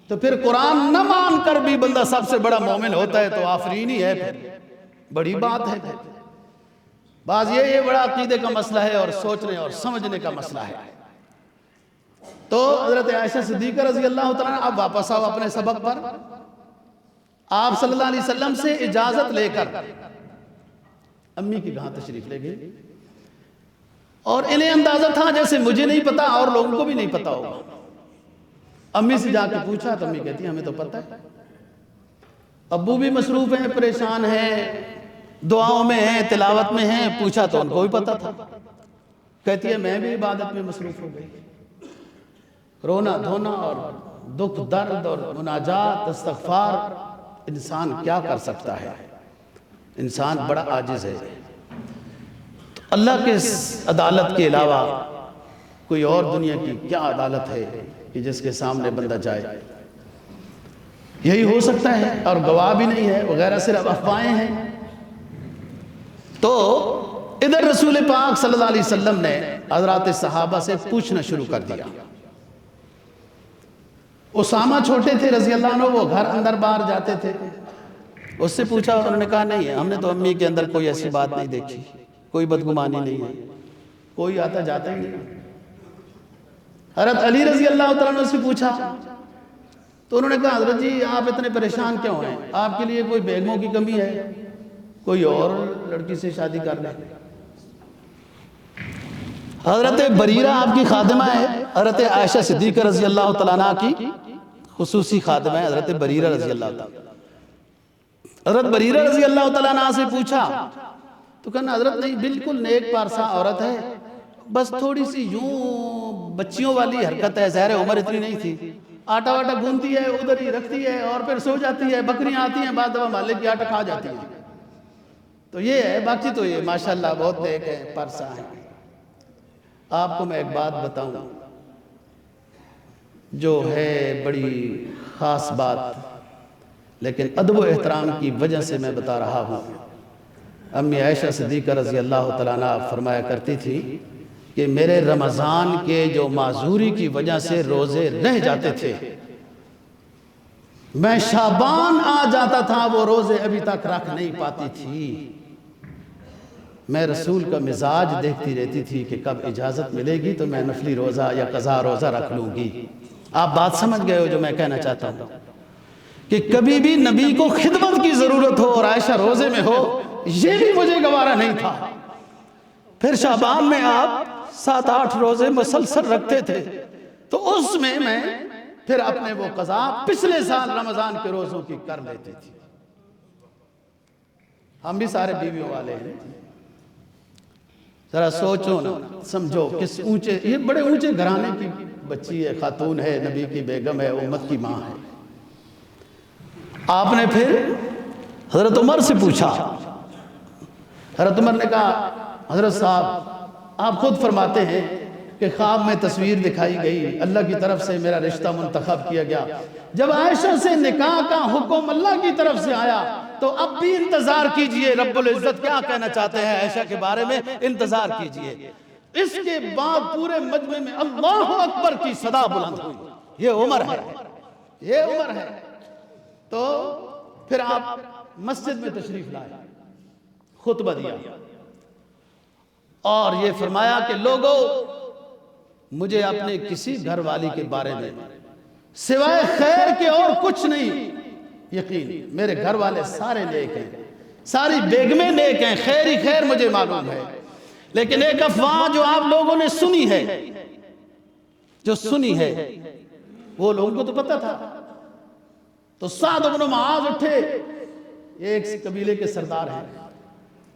تو پھر قرآن نہ مان کر بھی بندہ سب سے بڑا مومن ہوتا ہے تو آفرین ہی ہے، پھر بڑی بات ہے۔ پھر بعض یہ بڑا عقیدے کا مسئلہ ہے اور سوچنے اور سمجھنے کا مسئلہ ہے۔ تو حضرت عائشہ صدیقہ رضی اللہ تعالیٰ اب واپس آؤ اپنے سبق پر، آپ صلی اللہ علیہ وسلم سے اجازت لے کر امی کی گھاں تشریف لے گئے، اور انہیں اندازہ تھا جیسے مجھے نہیں پتا اور لوگوں کو بھی نہیں پتا ہوگا۔ امی سے جا کے پوچھا تو امی کہتی ہیں ہمیں تو پتا ہے، ابو بھی مصروف ہیں، پریشان ہیں، دعاؤں میں ہیں، تلاوت میں ہیں، پوچھا تو ان کو بھی پتا تھا۔ کہتی ہے میں بھی عبادت میں مصروف ہو گئی، رونا دھونا اور دکھ درد اور مناجات استغفار، انسان کیا کر سکتا ہے، انسان بڑا عاجز ہے۔ اللہ کے عدالت کے علاوہ کوئی اور دنیا کی کیا عدالت ہے کہ جس کے سامنے بندہ جائے، یہی ہو سکتا ہے، اور گواہ بھی نہیں ہے وغیرہ، صرف افواہیں ہیں۔ تو ادھر رسول پاک صلی اللہ علیہ وسلم نے حضرات صحابہ سے پوچھنا شروع کر دیا۔ اسامہ چھوٹے تھے رضی اللہ عنہ، وہ گھر اندر باہر جاتے تھے، اس سے پوچھا، انہوں نے کہا نہیں ہے، ہم نے تو امی کے اندر کوئی ایسی بات نہیں دیکھی، کوئی بدگمانی نہیں ہے، کوئی آتا جاتا ہی نہیں۔ حضرت علی رضی اللہ تعالیٰ عنہ سے پوچھا تو انہوں نے کہا حضرت جی آپ اتنے پریشان کیوں ہیں، آپ کے لیے کوئی بیگموں کی کمی ہے، کوئی اور لڑکی سے شادی کر لیں۔ حضرت بریرہ آپ کی خادمہ ہے، حضرت عائشہ صدیقہ رضی اللہ تعالیٰ عنہ کی خصوصی خادمہ ہے حضرت بریرہ رضی اللہ تعالیٰ۔ حضرت بریرہ رضی اللہ تعالیٰ عنہ سے پوچھا تو کہنا حضرت نہیں، بالکل نیک پارسا عورت ہے، بس تھوڑی سی یوں بچیوں والی حرکت ہے، ظاہر عمر اتنی نہیں تھی، آٹا واٹا گھونتی ہے، ادھر ہی رکھتی ہے اور پھر سو جاتی ہے، بکریاں آتی ہیں بعد دفعہ مالک کی آٹا کھا جاتی ہیں، تو یہ ہے، باقی تو یہ ماشاءاللہ بہت نیک ہے، پارسا ہے۔ آپ کو میں ایک بات بتاؤں، جو ہے بڑی خاص بات، لیکن ادب و احترام کی وجہ سے میں بتا رہا ہوں۔ امی عائشہ صدیقہ رضی اللہ تعالیٰ عنہ فرمایا کرتی تھی کہ میرے رمضان کے جو معذوری کی وجہ سے روزے رہ جاتے تھے، میں شعبان آ جاتا تھا وہ روزے ابھی تک رکھ نہیں پاتی تھی۔ میں رسول کا مزاج دیکھتی رہتی تھی کہ کب اجازت ملے گی تو میں نفلی روزہ یا قضا روزہ رکھ لوں گی۔ آپ بات سمجھ گئے ہو جو میں کہنا چاہتا ہوں، کہ کبھی بھی نبی کو خدمت کی ضرورت ہو اور عائشہ روزے میں ہو، یہ بھی مجھے گوارا نہیں تھا۔ پھر شعبان میں آپ 7-8 روزے مسلسل رکھتے تھے، تو اس میں پھر اپنے وہ قضا پچھلے سال رمضان کے روزوں کی کر لیتی تھی۔ ہم بھی سارے بیویوں والے ہیں، ذرا سوچو نا، سمجھو کس اونچے، یہ بڑے اونچے گھرانے کی بچی ہے، خاتون ہے، نبی کی بیگم ہے، امت کی ماں ہے۔ آپ نے پھر حضرت عمر سے پوچھا، حضرت عمر نے کہا حضرت صاحب آپ خود فرماتے ہیں کہ خواب میں تصویر دکھائی گئی، اللہ کی طرف سے میرا رشتہ منتخب کیا گیا، جب عائشہ سے نکاح کا حکم اللہ کی طرف سے آیا تو اب بھی انتظار کیجئے، رب العزت کیا کہنا چاہتے ہیں عائشہ کے بارے میں، انتظار کیجئے۔ اس کے بعد پورے مجمع میں اللہ اکبر کی صدا بلند ہوئی۔ یہ عمر ہے، یہ عمر ہے۔ تو پھر آپ مسجد میں تشریف لائے، خطبہ دیا اور یہ فرمایا کہ لوگو مجھے اپنے کسی گھر والی کے بارے میں سوائے خیر کے اور کچھ نہیں یقین، میرے گھر والے سارے نیک ہیں، ساری بیگمیں نیک ہیں، خیر ہی خیر مجھے معلوم ہے، لیکن ایک افواہ جو آپ لوگوں نے سنی ہے، جو سنی ہے وہ لوگوں کو تو پتہ تھا۔ تو سعد بن معاذ اٹھے، ایک قبیلے کے سردار ہیں،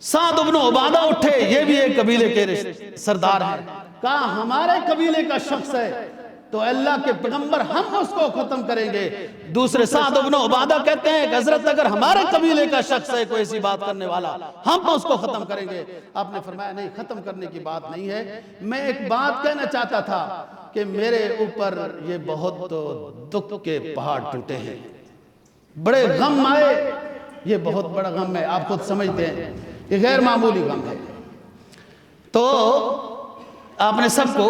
سعد بن عبادہ اٹھے، یہ بھی ایک قبیلے کے سردار ہیں، کہا ہمارے قبیلے کا شخص ہے تو اللہ کے پیغمبر ہم اس کو ختم کریں گے۔ دوسرے سعد بن عبادہ کہتے ہیں کہ حضرت اگر ہمارے قبیلے کا شخص ہے کوئی ایسی بات کرنے والا ہم اس کو ختم کریں گے۔ آپ نے فرمایا نہیں، ختم کرنے کی بات نہیں ہے، میں ایک بات کہنا چاہتا تھا کہ میرے اوپر یہ بہت دکھ کے پہاڑ ٹوٹے ہیں، بڑے غم آئے، یہ بہت بڑا غم ہے، آپ خود سمجھتے ہیں یہ غیر معمولی غم ہے۔ تو آپ نے سب کو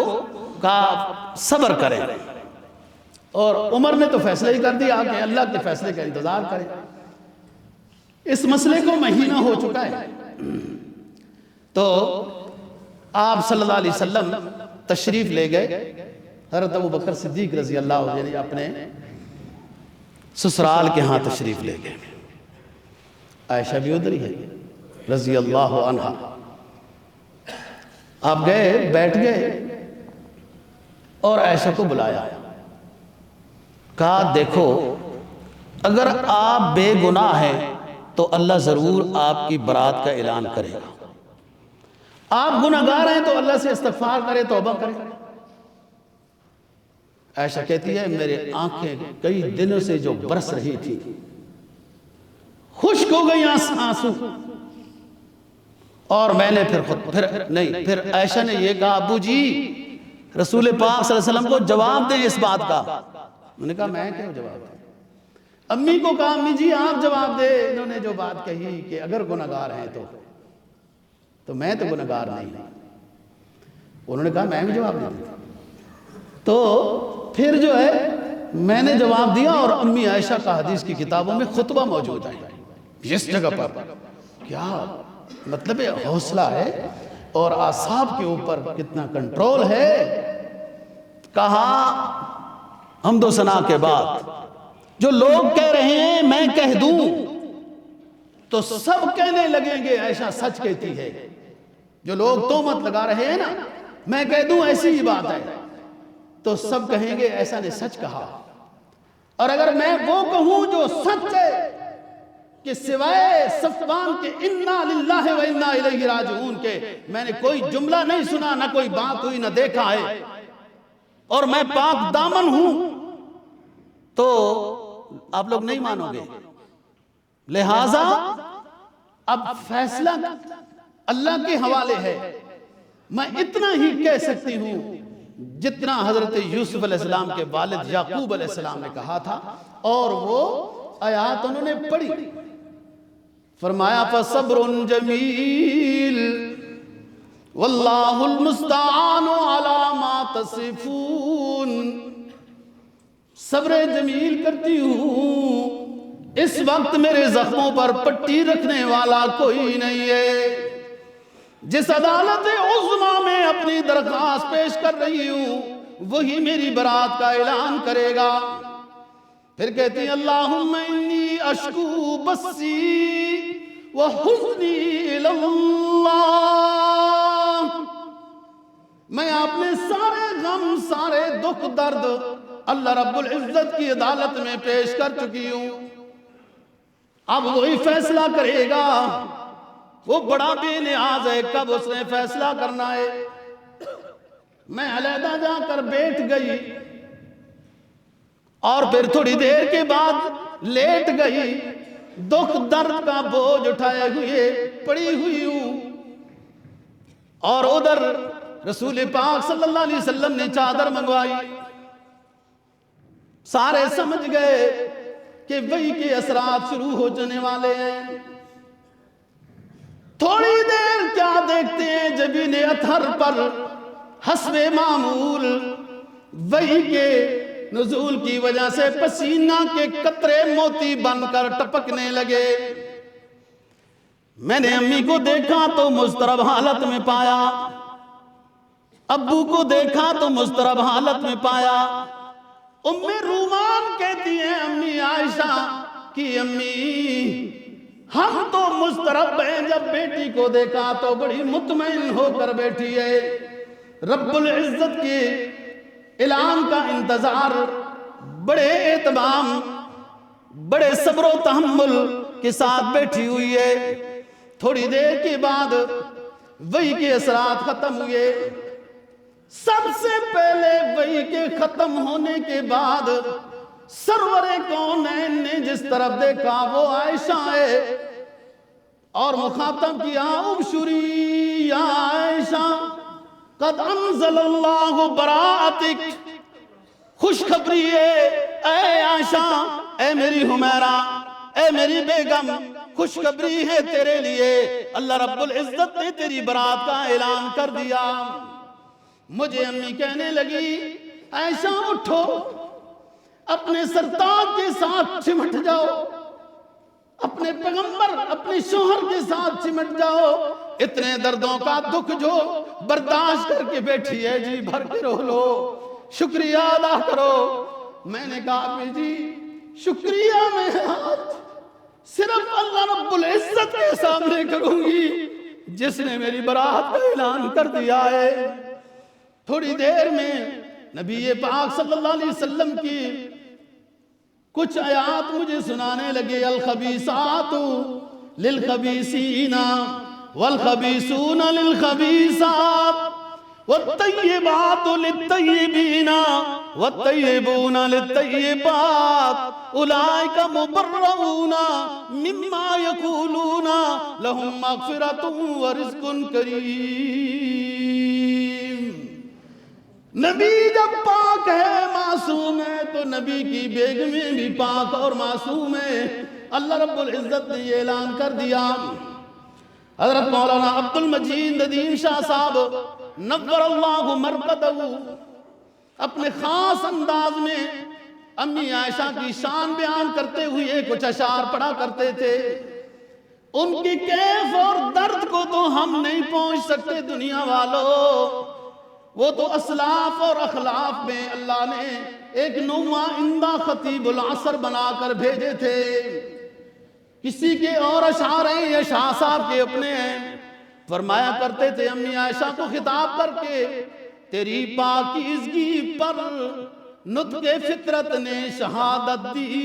کہا صبر کریں، اور عمر نے تو فیصلہ ہی کر دیا کہ اللہ کے فیصلے کا انتظار کریں۔ اس مسئلے کو مہینہ ہو چکا ہے، تو آپ صلی اللہ علیہ وسلم تشریف لے گئے، حضرت ابو بکر صدیق رضی اللہ عنہ اپنے سسرال کے ہاں تشریف لے گئے، عائشہ بھی ادھر ہی ہے رضی اللہ عنہ۔ آپ گئے، بیٹھ گئے اور عائشہ کو بلایا، کہا دیکھو اگر آپ بے گناہ ہیں تو اللہ ضرور آپ کی برات کا اعلان کرے گا، آپ گناہگار ہیں تو اللہ سے استغفار کرے، توبہ کرے۔ عائشہ کہتی ہے میرے آنکھیں کئی دنوں سے جو برس رہی تھی خشک ہو گئی آنسو، اور میں نے پھر عائشہ نے یہ کہا ابو جی رسول پاک صلی اللہ علیہ وسلم کو جواب دیں اس بات کا۔ انہوں نے کہا میں کیوں جواب دیں؟ امی کو کہا امی جی آپ جواب دے، انہوں نے جو بات کہی کہ اگر گناہگار ہیں تو میں تو گناہگار نہیں ہوں، انہوں نے کہا میں بھی جواب دے دوں۔ تو پھر جو ہے میں نے جواب دیا، اور امی عائشہ کا حدیث کی کتابوں میں خطبہ موجود ہے اس جگہ پر۔ کیا مطلب حوصلہ ہے اور اعصاب کے اوپر کتنا کنٹرول ہے۔ کہا حمد و ثنا کے بعد جو لوگ کہہ رہے ہیں میں کہہ دوں تو سب کہنے لگیں گے عائشہ سچ کہتی ہے، جو لوگ تہمت لگا رہے ہیں نا میں کہہ دوں ایسی ہی بات ہے تو سب کہیں گے ایسا نے سچ کہا، اور اگر میں وہ کہوں جو سچ ہے کہ سوائے صفوان کے انا للہ و انا الیہ راجعون کے میں نے کوئی جملہ نہیں سنا، نہ کوئی بات ہوئی، نہ دیکھا ہے، اور میں پاک دامن ہوں، تو آپ لوگ نہیں مانو گے۔ لہٰذا اب فیصلہ اللہ کے حوالے ہے، میں اتنا ہی کہہ سکتی ہوں جتنا حضرت یوسف علیہ السلام کے والد یعقوب علیہ السلام نے کہا تھا، اور وہ آیات انہوں نے پڑھی. فرمایا فَصَبْرٌ جَمِيلٌ وَاللَّهُ الْمُسْتَعَانُ عَلَى مَا تَصِفُونَ. صبر جمیل کرتی ہوں، اس وقت میرے زخموں پر پٹی رکھنے والا کوئی نہیں ہے. جس عدالت عظمیٰ میں اپنی درخواست پیش کر رہی ہوں وہی میری برات کا اعلان کرے گا. پھر کہتی ہیں اللہم انی اشکو بسی وحزنی الاللہ. میں اپنے سارے غم، سارے دکھ درد اللہ رب العزت کی عدالت میں پیش کر چکی ہوں. اب وہی فیصلہ کرے گا. وہ بڑا بے نیاز ہے، کب اس نے فیصلہ کرنا ہے. میں علیحدہ جا کر بیٹھ گئی اور پھر تھوڑی دیر کے بعد لیٹ گئی. دکھ درد کا بوجھ اٹھائے ہوئے پڑی ہوئی ہوں، اور ادھر رسول پاک صلی اللہ علیہ وسلم نے چادر منگوائی. سارے سمجھ گئے کہ وحی کے اثرات شروع ہو جانے والے ہیں. تھوڑی دیر کیا دیکھتے ہیں، جبین اطہر پر حسب معمول وحی کے نزول کی وجہ سے پسینہ کے قطرے موتی بن کر ٹپکنے لگے. میں نے امی کو دیکھا تو مضطرب حالت میں پایا، ابو کو دیکھا تو مضطرب حالت میں پایا. ام رومان کہتی ہیں امی عائشہ کی امی ہم تو مضطرب ہیں، جب بیٹی کو دیکھا تو بڑی مطمئن ہو کر بیٹھی ہے، رب العزت کے اعلان کا انتظار بڑے اہتمام، بڑے صبر و تحمل کے ساتھ بیٹھی ہوئی ہے. تھوڑی دیر کے بعد وحی کے اثرات ختم ہوئے. سب سے پہلے وحی کے ختم ہونے کے بعد سرور کونین نے جس طرف دیکھا وہ عائشہ ہے، اور مخاطب کیا ابشری یا عائشہ قد انزل اللہ براءتک. خوشخبری ہے اے عائشہ، اے میری حمیرہ، اے میری بیگم، خوشخبری ہے تیرے لیے، اللہ رب العزت نے تیری برات کا اعلان کر دیا. مجھے امی کہنے لگی عائشہ اٹھو، اپنے سرتاج کے ساتھ چمٹ جاؤ، اپنے پیغمبر، اپنے شوہر کے ساتھ چمٹ جاؤ. اتنے دردوں کا دکھ جو برداشت کر کے بیٹھی ہے، جی بھر کے رو لو، شکریہ ادا کرو. میں نے کہا امی جی شکریہ میں آج صرف اللہ رب العزت کے سامنے کروں گی جس نے میری برات کا اعلان کر دیا ہے. تھوڑی دیر میں نبی پاک صلی اللہ علیہ وسلم کی کچھ آیات مجھے سنانے لگے. الخبیثات للخبیثین والخبیثون للخبیثات والطیبات للطیبین والطیبون للطیبات اولئک مبرؤون مما یقولون لهم مغفرۃ ورزق کریم. نبی جب پاک ہے، معصوم ہے، تو نبی کی بیگمیں بھی پاک اور معصوم ہے. اللہ رب العزت نے یہ اعلان کر دیا. حضرت مولانا عبد المجید ندیم شاہ صاحب نور اللہ مرقدہ اپنے خاص انداز میں امی عائشہ کی شان بیان کرتے ہوئے کچھ اشعار پڑھا کرتے تھے. ان کی کیف اور درد کو تو ہم نہیں پہنچ سکتے دنیا والوں. وہ تو اسلاف اور اخلاف میں اللہ نے ایک نمائندہ خطیب العصر بنا کر بھیجے تھے. کسی کے اور اشعار ہیں یا شاہ صاحب کے اپنے ہیں. فرمایا کرتے تھے امی عائشہ کو خطاب کر کے تیری پاکیزگی پر نطق فطرت نے شہادت دی،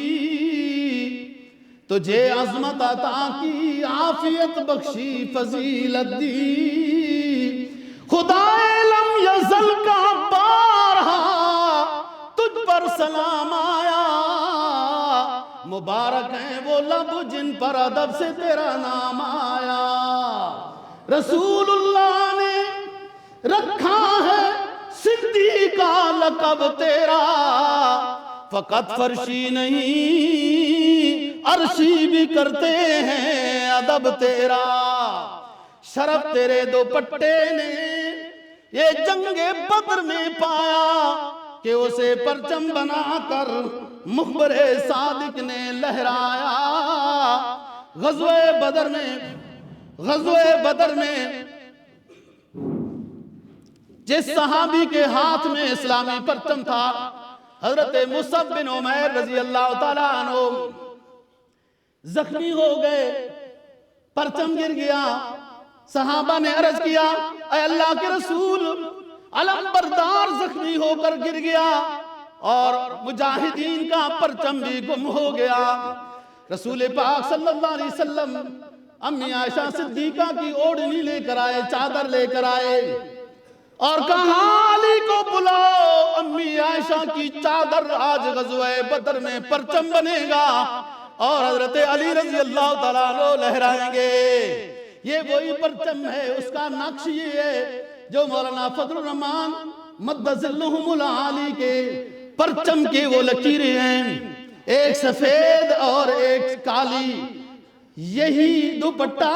تجھے عظمت عطا کی عافیت بخشی فضیلت دی. خدائے لم یزل کا بارہا تجھ پر سلام آیا، مبارک ہیں وہ لب جن پر ادب سے تیرا نام آیا. رسول اللہ نے رکھا ہے صدیقہ لقب تیرا، فقط فرشی نہیں عرشی بھی کرتے ہیں ادب تیرا۔ شرف تیرے دوپٹے نے یہ جنگ بدر میں پایا کہ اسے پرچم بنا کر مخبر صادق نے لہرایا۔ غزوہ بدر میں جس صحابی کے ہاتھ میں اسلامی پرچم تھا، حضرت مصعب بن عمیر رضی اللہ تعالیٰ عنہ زخمی ہو گئے، پرچم گر گیا۔ صحابہ نے عرض کیا اے اللہ کے رسول، علم بردار زخمی ہو کر گر گیا اور مجاہدین کا پرچم بھی گم ہو گیا۔ رسول پاک صلی اللہ علیہ وسلم امی عائشہ صدیقہ کی اوڑھنی لے کر آئے، چادر لے کر آئے اور کہا علی کو بلاؤ، امی عائشہ کی چادر آج غزوہ بدر میں پرچم بنے گا اور حضرت علی رضی اللہ تعالیٰ عنہ لہرائیں گے۔ یہ وہی پرچم ہے، اس کا نقش یہ ہے جو مولانا فضل الرحمان مد ظلہم العالی کے پرچم کے وہ لکیریں ہیں، ایک سفید اور ایک کالی۔ یہی دوپٹہ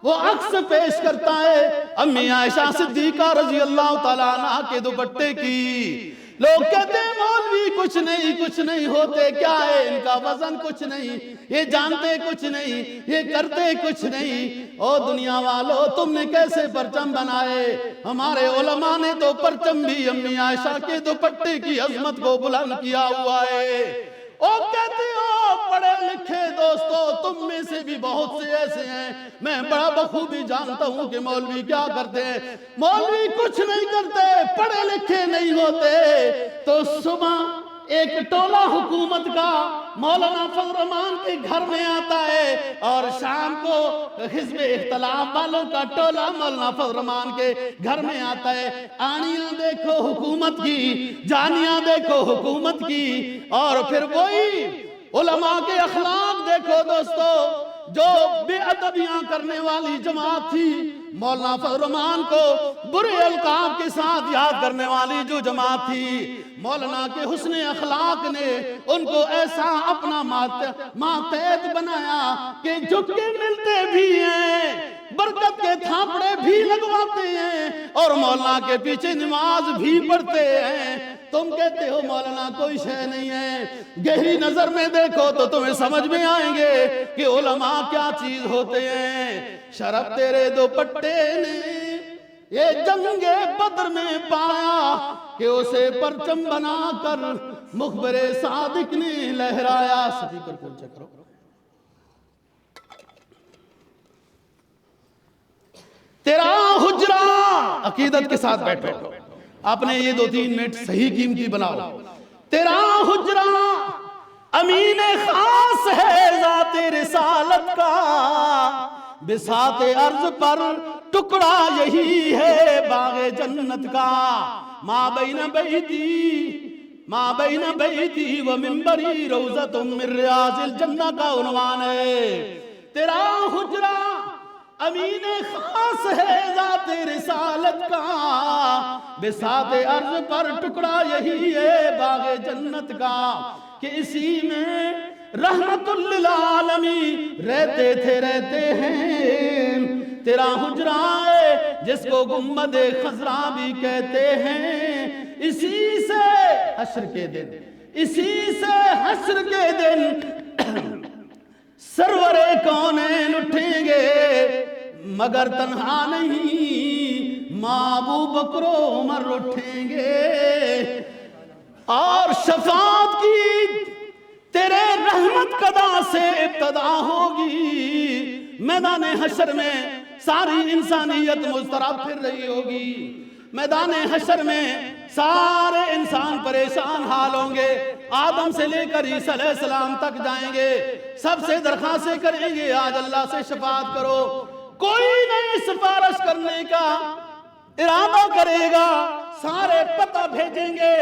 وہ عکس پیش کرتا ہے امی عائشہ صدیقہ رضی اللہ تعالیٰ عنہ کے دوپٹے کی۔ لوگ کہتے ہیں مولوی کچھ نہیں ہوتے، کیا ہے ان کا وزن کچھ نہیں، یہ جانتے کچھ نہیں، یہ کرتے کچھ نہیں۔ او دنیا والو، تم نے کیسے پرچم بنائے؟ ہمارے علماء نے تو پرچم بھی امی عائشہ کے دوپٹے کی عظمت کو بلند کیا ہوا ہے۔ او کہتے ہو پڑھے لکھے دوستو، تم میں سے بھی بہت سے ایسے ہیں، میں بڑا بخوبی جانتا ہوں کہ مولوی کیا کرتے ہیں۔ مولوی کچھ نہیں کرتے، پڑھے لکھے نہیں ہوتے تو صبح ایک ٹولہ حکومت کا مولانا فضل الرحمان کے گھر میں آتا ہے اور شام کو حزب اختلاف والوں کا ٹولہ مولانا فضل الرحمان کے گھر میں آتا ہے۔ آنیاں دیکھو حکومت کی، جانیاں دیکھو حکومت کی، اور پھر وہی علماء کے اخلاق دیکھو دوستو۔ جو بے ادبیاں کرنے والی جماعت تھی، مولانا فضل الرحمان کو برے القاب کے ساتھ یاد کرنے والی جو جماعت تھی، مولانا کے حسن اخلاق نے ان کو ایسا اپنا ماتحت بنایا کہ جھک کے ملتے بھی ہیں، برکت کے تھاپڑے بھی لگواتے ہیں اور مولانا کے پیچھے نماز بھی پڑھتے ہیں۔ تم کہتے ہو مولانا کوئی شے نہیں ہے، گہری نظر میں دیکھو تو تمہیں سمجھ میں آئیں گے کہ علماء کیا چیز ہوتے ہیں۔ شرف تیرے دوپٹے نے یہ جنگ بدر میں پایا کہ اسے پرچم بنا کر مخبر صادق نے لہرایا۔ سپیکر کھول چیک کرو۔ تیرا حجرہ، عقیدت کے ساتھ بیٹھو، آپ نے یہ 2-3 منٹ صحیح قیمتی بناؤ۔ تیرا حجرہ امین خاص ہے ذات رسالت کا، بساط عرض پر ٹکڑا یہی ہے باغ جنت کا۔ ما بین بیتی و منبری روضۃ من ریاض الجنہ کا عنوان ہے۔ تیرا حجرہ امین خاص ہے ذات رسالت کا، بساط عرض پر ٹکڑا یہی ہے باغ جنت کا، کہ اسی میں رحمت للعالمین رہتے ہیں۔ تیرا حجرہ ہے جس کو گنبد خضرا بھی کہتے ہیں، اسی سے حشر کے دن سرور کونین اٹھیں گے، مگر تنہا نہیں ماں ابو بکر و عمر اٹھیں گے، اور شفاعت کی تیرے رحمت قدا سے ابتدا ہوگی۔ میدان حشر میں ساری انسانیت مضطرب پھر رہی ہوگی، میدان حشر میں سارے انسان پریشان حال ہوں گے، آدم سے لے کر عیسیٰ علیہ السلام تک جائیں گے، سب سے درخواستیں کریں گے آج اللہ سے شفاعت کرو۔ کوئی نہیں سفارش کرنے کا ارادہ کرے گا، سارے پتہ بھیجیں گے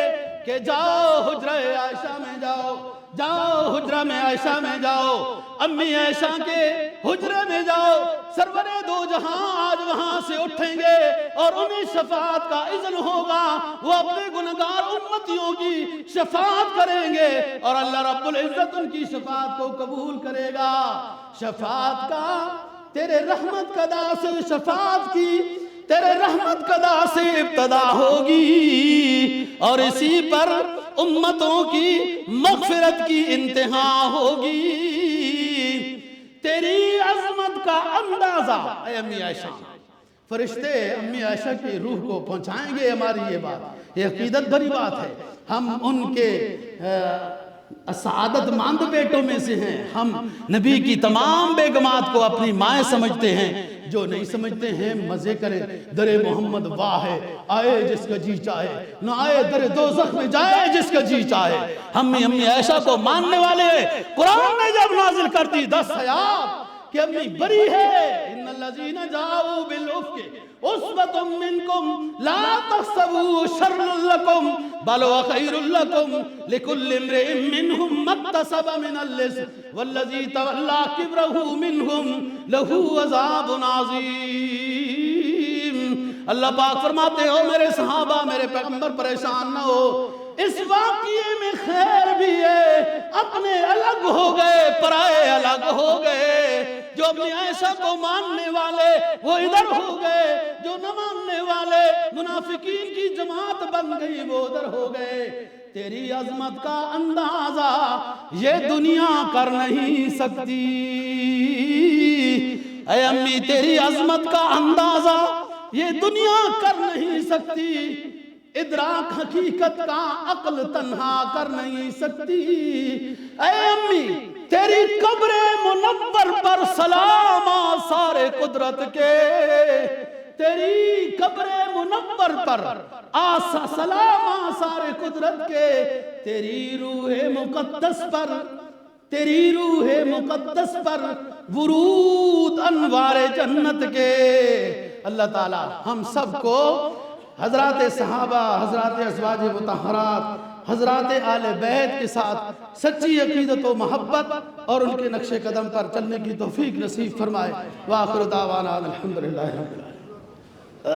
کہ جاؤ حجرہ عائشہ میں جاؤ، جاؤ حجرہ میں عائشہ میں جاؤ، امی عائشہ کے حجرے میں جاؤ، سرور دو جہاں آج وہاں سے اٹھیں گے اور انہیں شفاعت کا اذن ہوگا، وہ اپنے گنہگار امتیوں کی شفاعت کریں گے اور اللہ رب العزت ان کی شفاعت کو قبول کرے گا۔ شفاعت کا تیرے رحمت قدا سے شفاعت کی تیرے رحمت قدا سے ابتدا ہوگی اور اسی پر امتوں کی مغفرت کی انتہا ہوگی۔ تیری عظمت کا اندازہ اے امی عائشہ، فرشتے امی عائشہ کی روح کو پہنچائیں گے ہماری یہ بات، یہ عقیدت بھری بات ہے۔ ہم ان کے سعادت ماند بیٹوں میں سے ہیں، ہم نبی کی تمام بیگمات کو اپنی مائیں سمجھتے ہیں۔ جو نہیں سمجھتے ہیں مزے کریں، در محمد واہ ہے، آئے جس کا جی چاہے، نہ آئے در دوزخ میں جائے جس کا جی چاہے۔ ہم امی عائشہ کو ماننے والے ہیں۔ قرآن نے جب نازل کرتی 10 آیات کہ امی بری ہے، ان الذین جاؤوا بالعفک عصبۃ منکم لا تحسبوا شرا لکم بل هو خیر لکم لکل امرئ منہم ما اکتسب من الاثم والذی تولی کبرہ منہم لہ عذاب عظیم۔ اللہ پاک فرماتے ہو میرے صحابہ، میرے پیغمبر پریشان نہ ہو، اس واقعے میں خیر بھی ہے، اپنے الگ ہو گئے، پرائے الگ ہو گئے۔ جو اپنی عائشہ کو ماننے والے وہ ادھر ہو گئے، جو نہ ماننے والے منافقین کی جماعت بن گئی وہ ادھر ہو گئے۔ تیری عظمت کا اندازہ یہ دنیا کر نہیں سکتی، اے امی تیری عظمت کا اندازہ یہ دنیا کر نہیں سکتی، ادراک حقیقت کا عقل تنہا کر نہیں سکتی۔ اے امی تیری قبر منور پر سلام آثار قدرت کے، تیری قبر منور پر سلام آثار قدرت کے، تیری روح مقدس پر، تیری روح مقدس پر ورود انوار جنت کے۔ اللہ تعالی ہم سب کو حضرات صحابہ، حضرات ازواج مطہرات، حضرات آل بیت کے ساتھ سچی عقیدت و محبت اور ان کے نقش قدم پر چلنے کی توفیق نصیب فرمائے۔ وآخر دعوانا الحمدللہ رب العالمین۔